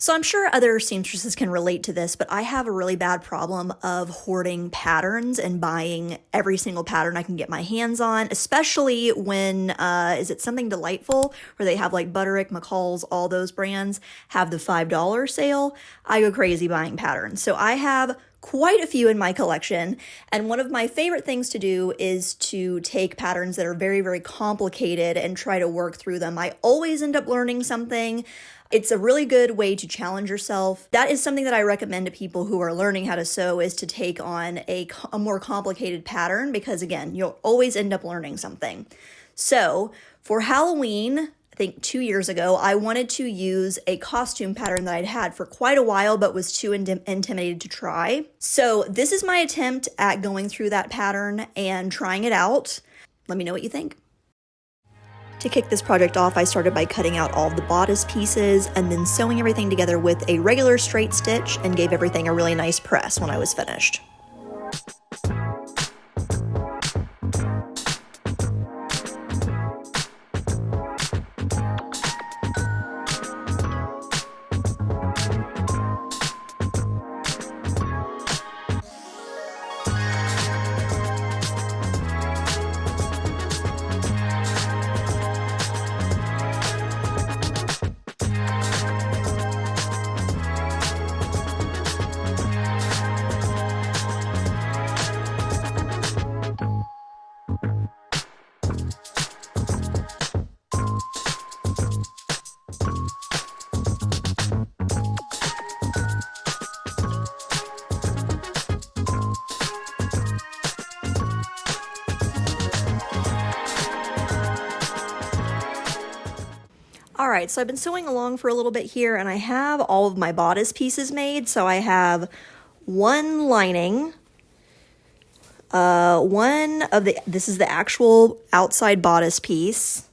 So I'm sure other seamstresses can relate to this, but I have a really bad problem of hoarding patterns and buying every single pattern I can get my hands on, especially when, is it Something Delightful, where they have like Butterick, McCall's, all those brands have the $5 sale. I go crazy buying patterns. So I have quite a few in my collection, and one of my favorite things to do is to take patterns that are very, very complicated and try to work through them. I always end up learning something. It's a really good way to challenge yourself. That is something that I recommend to people who are learning how to sew, is to take on a more complicated pattern, because again, you'll always end up learning something. So for Halloween, I think 2 years ago, I wanted to use a costume pattern that I'd had for quite a while but was too intimidated to try. So this is my attempt at going through that pattern and trying it out. Let me know what you think. To kick this project off, I started by cutting out all of the bodice pieces and then sewing everything together with a regular straight stitch, and gave everything a really nice press when I was finished. Alright, so I've been sewing along for a little bit here, and I have all of my bodice pieces made. So I have one lining, this is the actual outside bodice piece.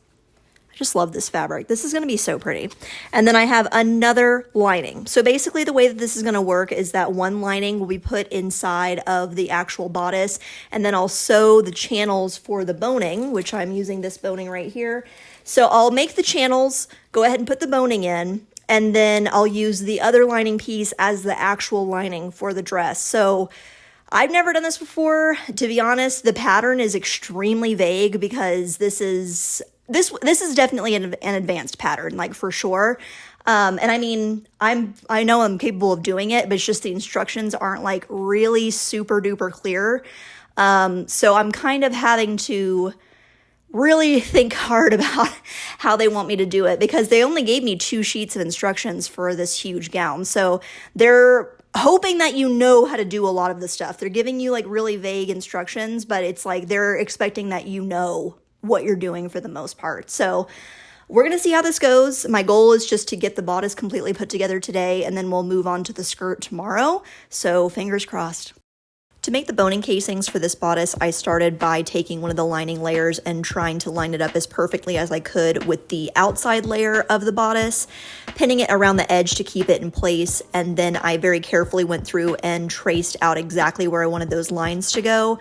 I just love this fabric. This is going to be so pretty. And then I have another lining. So basically the way that this is going to work is that one lining will be put inside of the actual bodice, and then I'll sew the channels for the boning, which I'm using this boning right here. So I'll make the channels, go ahead and put the boning in, and then I'll use the other lining piece as the actual lining for the dress. So I've never done this before. To be honest, the pattern is extremely vague, because this is definitely an advanced pattern, like for sure. And I mean, I know I'm capable of doing it, but it's just the instructions aren't like really super duper clear. So I'm kind of having to really think hard about how they want me to do it, because they only gave me 2 sheets of instructions for this huge gown. So they're hoping that you know how to do a lot of the stuff. They're giving you like really vague instructions, but it's like they're expecting that you know what you're doing for the most part. So we're going to see how this goes. My goal is just to get the bodice completely put together today, and then we'll move on to the skirt tomorrow. So fingers crossed. To make the boning casings for this bodice, I started by taking one of the lining layers and trying to line it up as perfectly as I could with the outside layer of the bodice, pinning it around the edge to keep it in place, and then I very carefully went through and traced out exactly where I wanted those lines to go.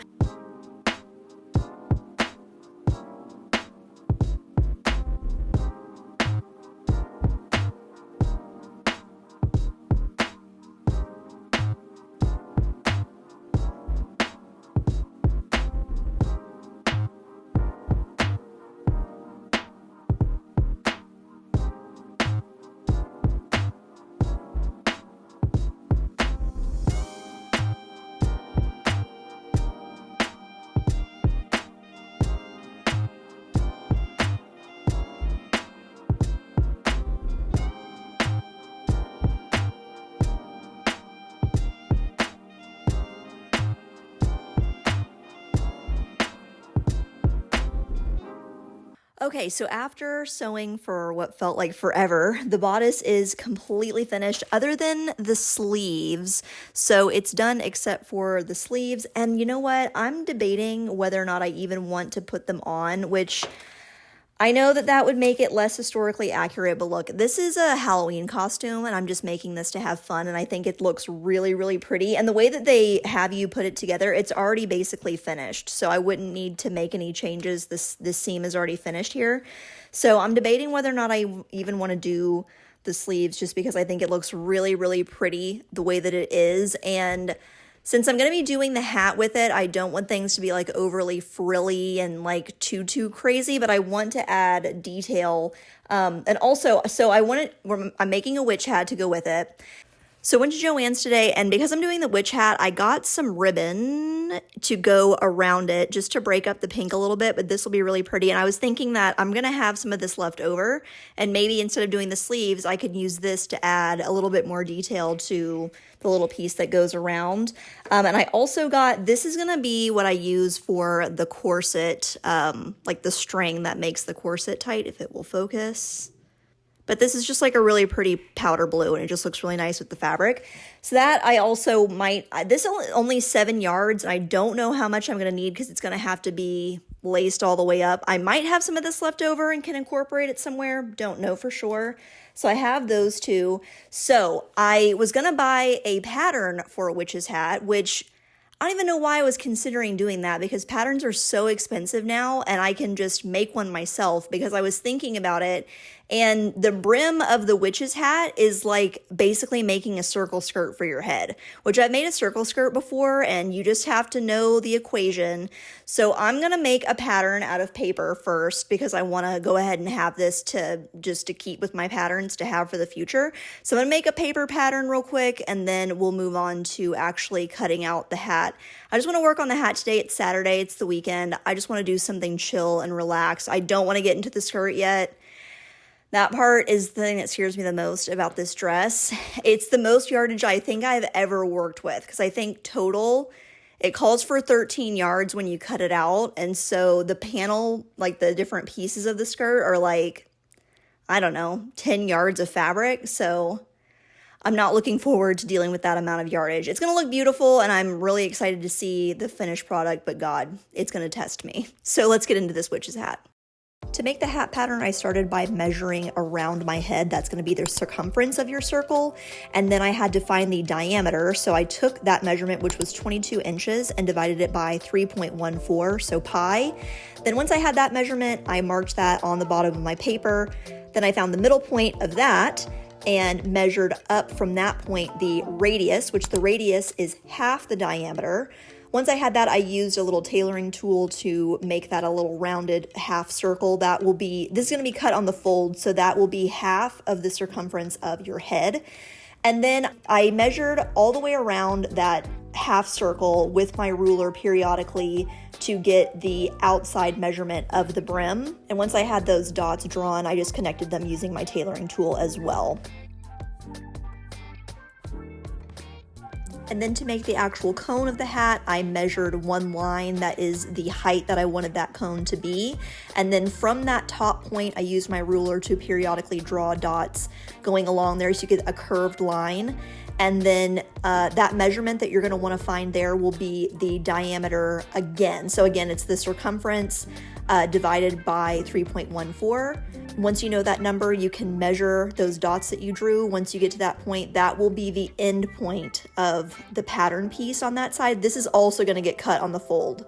Okay, so after sewing for what felt like forever, the bodice is completely finished other than the sleeves. So it's done except for the sleeves. And you know what? I'm debating whether or not I even want to put them on, which I know that that would make it less historically accurate, but look, this is a Halloween costume, and I'm just making this to have fun, and I think it looks really, really pretty. And the way that they have you put it together, it's already basically finished, so I wouldn't need to make any changes. This seam is already finished here. So I'm debating whether or not I even want to do the sleeves just because I think it looks really, really pretty the way that it is. And since I'm going to be doing the hat with it, I don't want things to be like overly frilly and like too crazy, but I want to add detail. And also, so I'm making a witch hat to go with it. So I went to Joann's today, and because I'm doing the witch hat, I got some ribbon to go around it just to break up the pink a little bit, but this will be really pretty. And I was thinking that I'm going to have some of this left over, and maybe instead of doing the sleeves, I could use this to add a little bit more detail to the little piece that goes around. And I also got, this is going to be what I use for the corset, like the string that makes the corset tight, if it will focus. But this is just like a really pretty powder blue, and it just looks really nice with the fabric. So that I also might, this is only 7 yards, and I don't know how much I'm going to need because it's going to have to be laced all the way up. I might have some of this left over and can incorporate it somewhere. Don't know for sure. So I have those two. So I was going to buy a pattern for a witch's hat, which I don't even know why I was considering doing that because patterns are so expensive now, and I can just make one myself because I was thinking about it. And the brim of the witch's hat is like basically making a circle skirt for your head, which I've made a circle skirt before, and you just have to know the equation. So I'm going to make a pattern out of paper first because I want to go ahead and have this to keep with my patterns to have for the future. So I'm going to make a paper pattern real quick, and then we'll move on to actually cutting out the hat. I just want to work on the hat today. It's Saturday. It's the weekend. I just want to do something chill and relax. I don't want to get into the skirt yet. That part is the thing that scares me the most about this dress. It's the most yardage I think I've ever worked with because I think total, it calls for 13 yards when you cut it out. And so the panel, like the different pieces of the skirt are like, I don't know, 10 yards of fabric. So I'm not looking forward to dealing with that amount of yardage. It's going to look beautiful, and I'm really excited to see the finished product, but God, it's going to test me. So let's get into this witch's hat. To make the hat pattern, I started by measuring around my head. That's going to be the circumference of your circle. And then I had to find the diameter. So I took that measurement, which was 22 inches, and divided it by 3.14, so pi. Then once I had that measurement, I marked that on the bottom of my paper. Then I found the middle point of that and measured up from that point the radius, which the radius is half the diameter. Once I had that, I used a little tailoring tool to make that a little rounded half circle. This is going to be cut on the fold, so that will be half of the circumference of your head. And then I measured all the way around that half circle with my ruler periodically to get the outside measurement of the brim. And once I had those dots drawn, I just connected them using my tailoring tool as well. And then to make the actual cone of the hat, I measured one line that is the height that I wanted that cone to be. And then from that top point, I used my ruler to periodically draw dots going along there so you get a curved line. And then that measurement that you're going to want to find there will be the diameter again. So again, it's the circumference divided by 3.14. Once you know that number, you can measure those dots that you drew. Once you get to that point, that will be the end point of the pattern piece on that side. This is also going to get cut on the fold.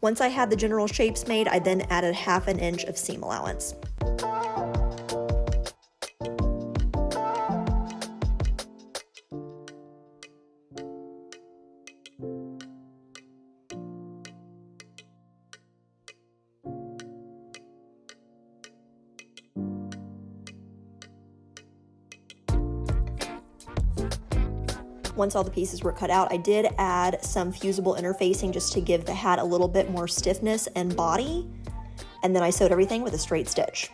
Once I had the general shapes made, I then added 1/2 inch of seam allowance. Once all the pieces were cut out, I did add some fusible interfacing just to give the hat a little bit more stiffness and body. And then I sewed everything with a straight stitch.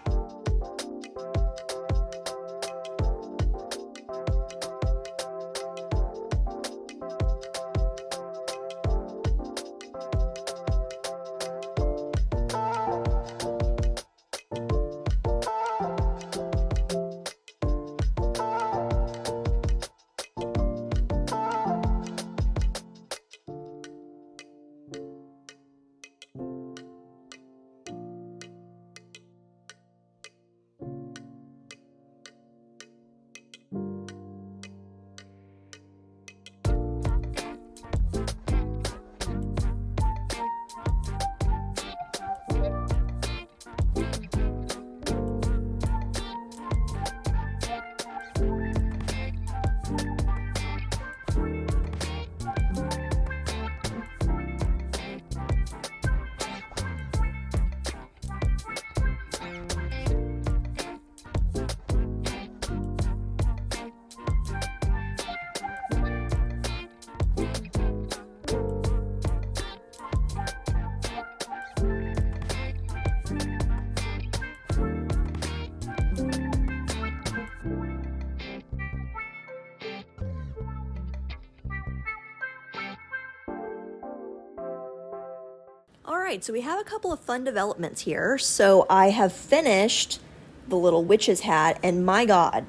right, so we have a couple of fun developments here. So I have finished the little witch's hat, and my God,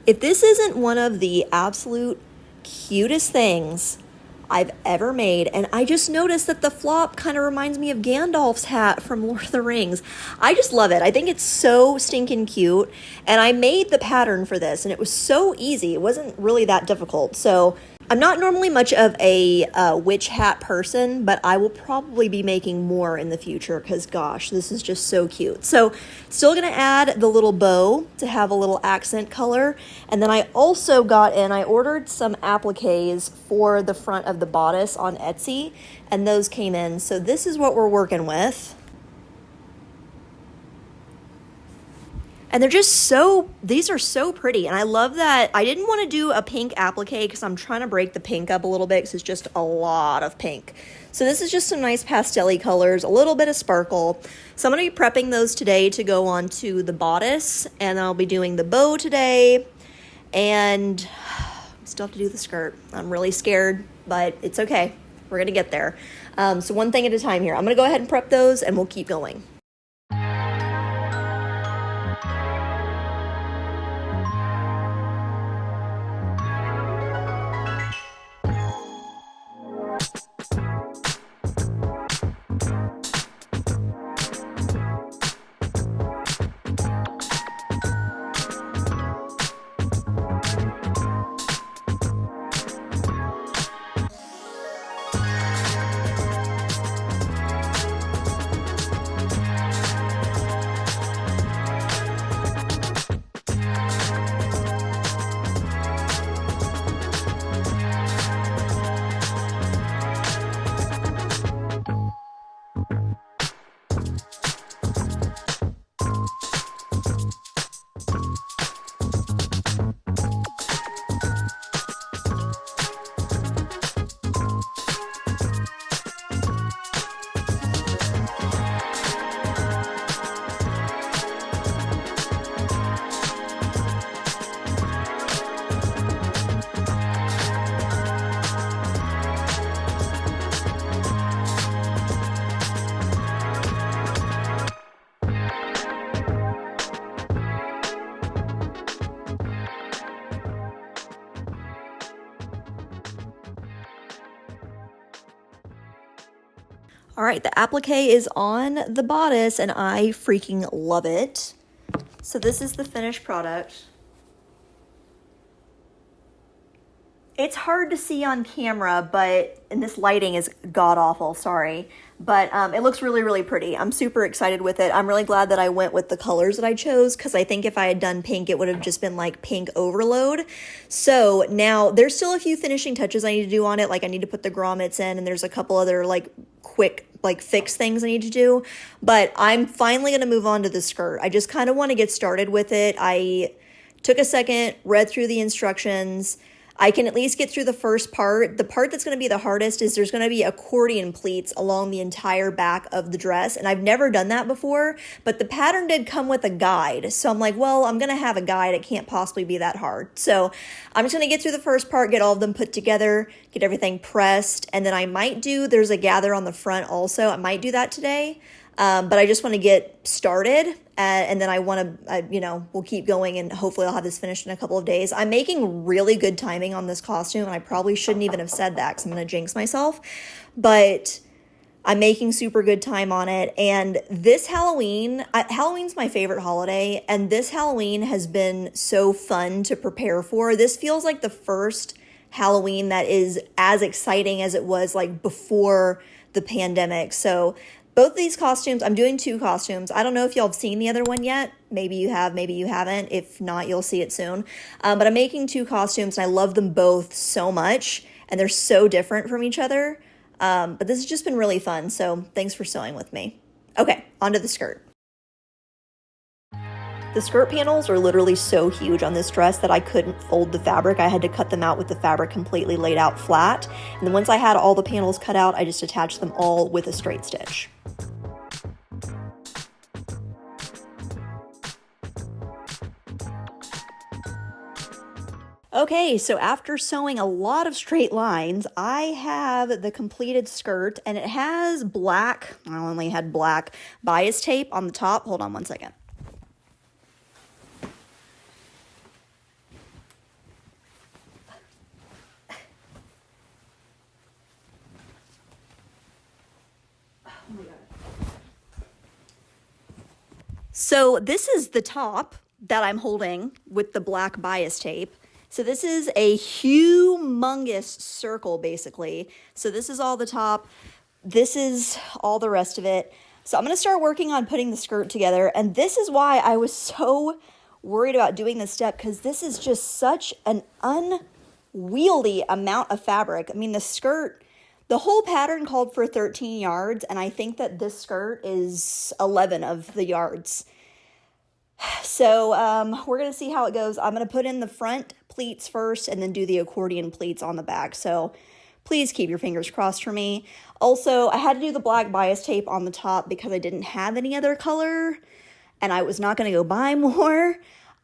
if this isn't one of the absolute cutest things I've ever made, and I just noticed that the flop kind of reminds me of Gandalf's hat from Lord of the Rings. I just love it. I think it's so stinking cute, and I made the pattern for this, and it was so easy. It wasn't really that difficult. So I'm not normally much of a witch hat person, but I will probably be making more in the future because, gosh, this is just so cute. So still going to add the little bow to have a little accent color. And then I also I ordered some appliques for the front of the bodice on Etsy, and those came in. So this is what we're working with. And they're just these are so pretty. And I love that I didn't want to do a pink applique because I'm trying to break the pink up a little bit because it's just a lot of pink. So this is just some nice pastel-y colors, a little bit of sparkle. So I'm going to be prepping those today to go onto the bodice. And I'll be doing the bow today. And still have to do the skirt. I'm really scared, but it's okay. We're going to get there. So one thing at a time here. I'm going to go ahead and prep those and we'll keep going. All right, the applique is on the bodice and I freaking love it. So this is the finished product. It's hard to see on camera, and this lighting is god-awful, sorry. But it looks really, really pretty. I'm super excited with it. I'm really glad that I went with the colors that I chose because I think if I had done pink, it would have just been like pink overload. So now there's still a few finishing touches I need to do on it. Like I need to put the grommets in and there's a couple other like quick fix things I need to do. But I'm finally going to move on to the skirt. I just kind of want to get started with it. I took a second, read through the instructions. I can at least get through the first part. The part that's going to be the hardest is there's going to be accordion pleats along the entire back of the dress. And I've never done that before, but the pattern did come with a guide. So I'm like, well, I'm going to have a guide. It can't possibly be that hard. So I'm just going to get through the first part, get all of them put together, get everything pressed. And then there's a gather on the front also. I might do that today. But I just want to get started and then I want to, we'll keep going and hopefully I'll have this finished in a couple of days. I'm making really good timing on this costume and I probably shouldn't even have said that because I'm going to jinx myself, but I'm making super good time on it. And this Halloween's my favorite holiday, and this Halloween has been so fun to prepare for. This feels like the first Halloween that is as exciting as it was like before the pandemic. So both these costumes, I'm doing 2 costumes. I don't know if y'all have seen the other one yet. Maybe you have, maybe you haven't. If not, you'll see it soon. But I'm making 2 costumes and I love them both so much and they're so different from each other. But this has just been really fun. So thanks for sewing with me. Okay, onto the skirt. The skirt panels are literally so huge on this dress that I couldn't fold the fabric. I had to cut them out with the fabric completely laid out flat. And then once I had all the panels cut out, I just attached them all with a straight stitch. Okay, so after sewing a lot of straight lines, I have the completed skirt and it has black, I only had black bias tape on the top. Hold on one second. So this is the top that I'm holding with the black bias tape. So this is a humongous circle basically. So this is all the top. This is all the rest of it. So I'm going to start working on putting the skirt together. And this is why I was so worried about doing this step, because this is just such an unwieldy amount of fabric. I mean, the skirt, the whole pattern called for 13 yards, and I think that this skirt is 11 of the yards. So we're going to see how it goes. I'm going to put in the front pleats first and then do the accordion pleats on the back. So please keep your fingers crossed for me. Also, I had to do the black bias tape on the top because I didn't have any other color and I was not going to go buy more.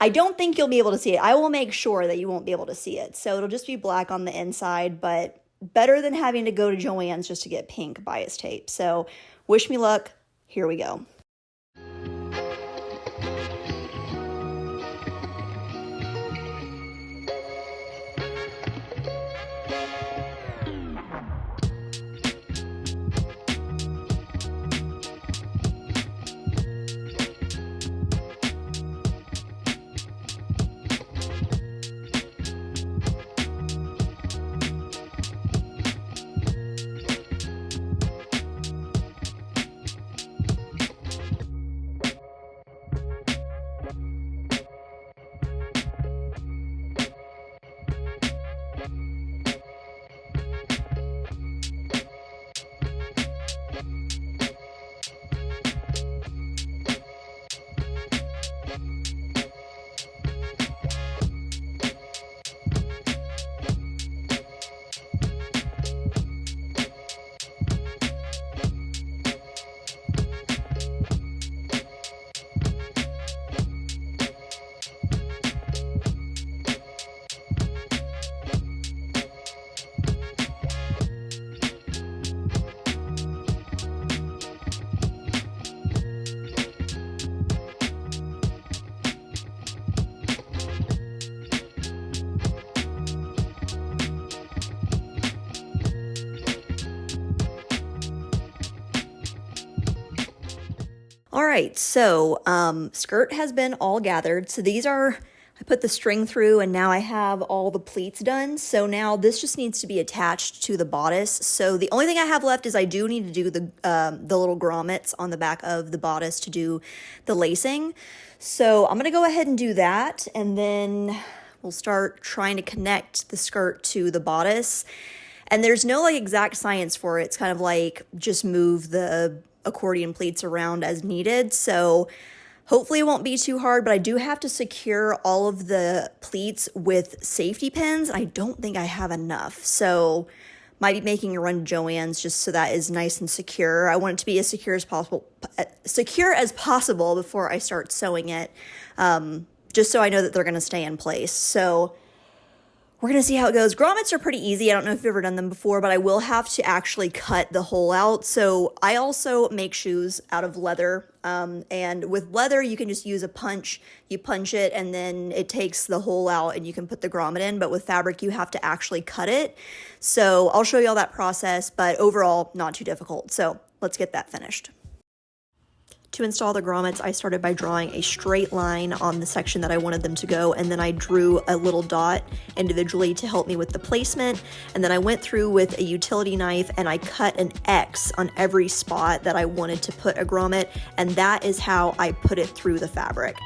I don't think you'll be able to see it. I will make sure that you won't be able to see it. So it'll just be black on the inside, but better than having to go to Joann's just to get pink bias tape. So wish me luck. Here we go. All right, so skirt has been all gathered. So these are, I put the string through and now I have all the pleats done. So now this just needs to be attached to the bodice. So the only thing I have left is I do need to do the little grommets on the back of the bodice to do the lacing. So I'm gonna go ahead and do that, and then we'll start trying to connect the skirt to the bodice. And there's no like exact science for it. It's kind of like just move the accordion pleats around as needed. So hopefully it won't be too hard, but I do have to secure all of the pleats with safety pins. I don't think I have enough. So might be making a run to Joann's just so that is nice and secure. I want it to be as secure as possible before I start sewing it. Just so I know that they're going to stay in place. So we're going to see how it goes. Grommets are pretty easy. I don't know if you've ever done them before, but I will have to actually cut the hole out. So I also make shoes out of leather. And with leather, you can just use a punch. You punch it and then it takes the hole out and you can put the grommet in. But with fabric, you have to actually cut it. So I'll show you all that process, but overall, not too difficult. So let's get that finished. To install the grommets, I started by drawing a straight line on the section that I wanted them to go, and then I drew a little dot individually to help me with the placement, and then I went through with a utility knife and I cut an X on every spot that I wanted to put a grommet, and that is how I put it through the fabric.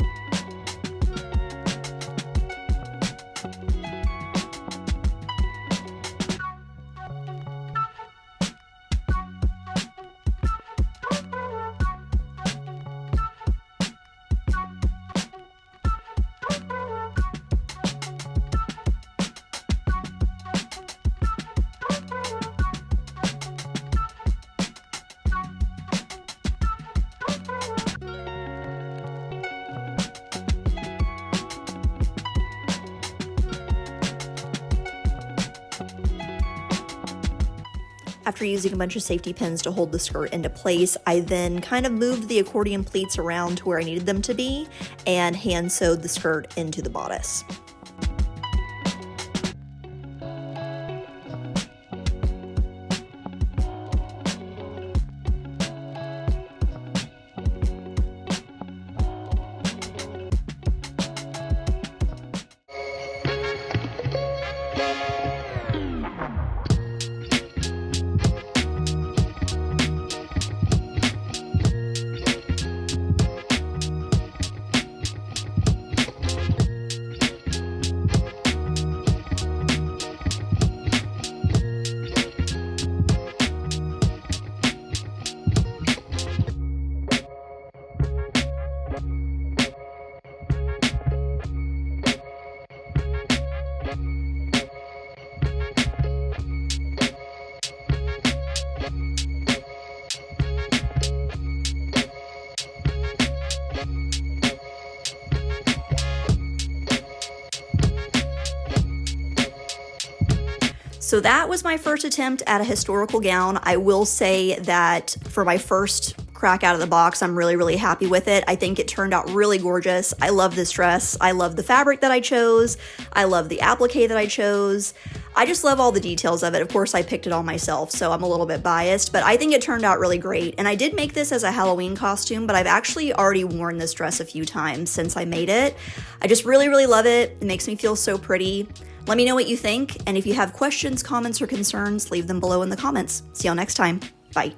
After using a bunch of safety pins to hold the skirt into place, I then kind of moved the accordion pleats around to where I needed them to be and hand sewed the skirt into the bodice. So that was my first attempt at a historical gown. I will say that for my first crack out of the box, I'm really, really happy with it. I think it turned out really gorgeous. I love this dress. I love the fabric that I chose. I love the applique that I chose. I just love all the details of it. Of course, I picked it all myself, so I'm a little bit biased, but I think it turned out really great. And I did make this as a Halloween costume, but I've actually already worn this dress a few times since I made it. I just really, really love it. It makes me feel so pretty. Let me know what you think, and if you have questions, comments, or concerns, leave them below in the comments. See y'all next time. Bye.